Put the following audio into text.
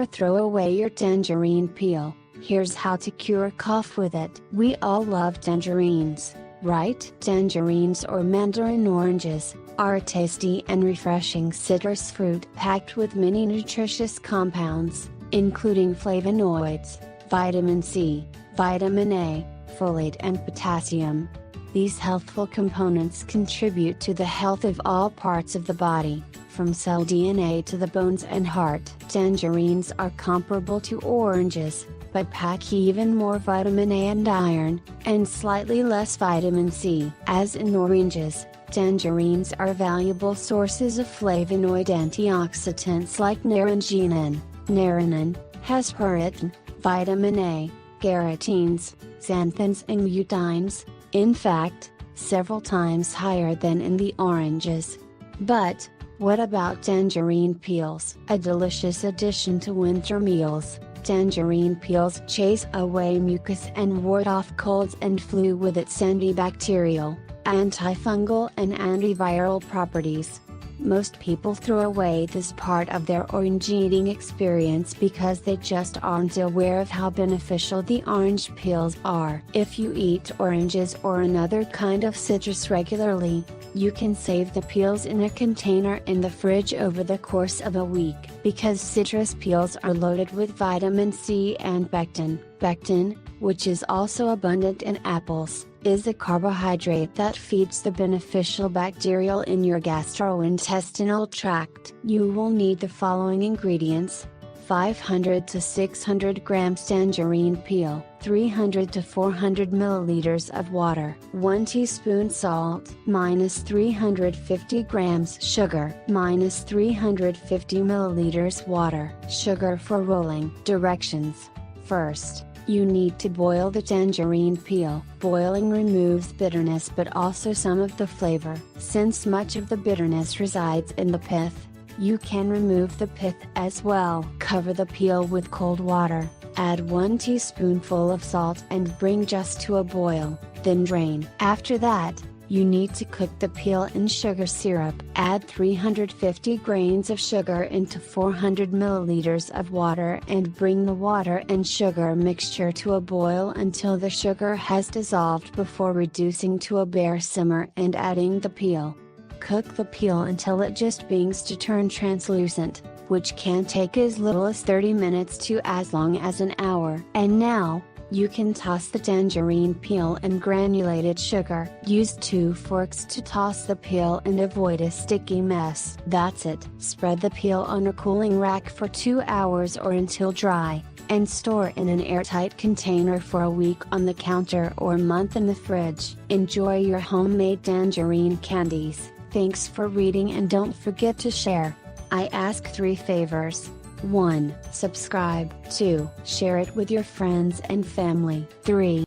Never throw away your tangerine peel. Here's how to cure cough with it. We all love tangerines, right? Tangerines or mandarin oranges are a tasty and refreshing citrus fruit packed with many nutritious compounds, including flavonoids, vitamin C, vitamin A, folate and potassium. These healthful components contribute to the health of all parts of the body, from cell DNA to the bones and heart. Tangerines are comparable to oranges, but pack even more vitamin A and iron, and slightly less vitamin C. As in oranges, tangerines are valuable sources of flavonoid antioxidants like naringenin, narinine, hesperetin, vitamin A, carotenes, xanthines and luteins, in fact, several times higher than in the oranges. But, what about tangerine peels? A delicious addition to winter meals. Tangerine peels chase away mucus and ward off colds and flu with its antibacterial, antifungal and antiviral properties. Most people throw away this part of their orange eating experience because they just aren't aware of how beneficial the orange peels are. If you eat oranges or another kind of citrus regularly, you can save the peels in a container in the fridge over the course of a week. Because citrus peels are loaded with vitamin C and pectin. Pectin, which is also abundant in apples, is a carbohydrate that feeds the beneficial bacterial in your gastrointestinal tract. You will need the following ingredients: 500 to 600 grams tangerine peel, 300 to 400 milliliters of water, 1 teaspoon salt, minus 350 grams sugar, minus 350 milliliters water. Sugar for rolling. Directions. First, you need to boil the tangerine peel. Boiling removes bitterness but also some of the flavor. Since much of the bitterness resides in the pith, you can remove the pith as well. Cover the peel with cold water, add 1 teaspoonful of salt and bring just to a boil, then drain. After that, you need to cook the peel in sugar syrup. Add 350 grains of sugar into 400 milliliters of water and bring the water and sugar mixture to a boil until the sugar has dissolved before reducing to a bare simmer and adding the peel. Cook the peel until it just begins to turn translucent, which can take as little as 30 minutes to as long as an hour. And now, you can toss the tangerine peel and granulated sugar. Use 2 forks to toss the peel and avoid a sticky mess. That's it. Spread the peel on a cooling rack for 2 hours or until dry, and store in an airtight container for a week on the counter or a month in the fridge. Enjoy your homemade tangerine candies. Thanks for reading and don't forget to share. I ask 3 favors. 1. Subscribe. 2. Share it with your friends and family. 3.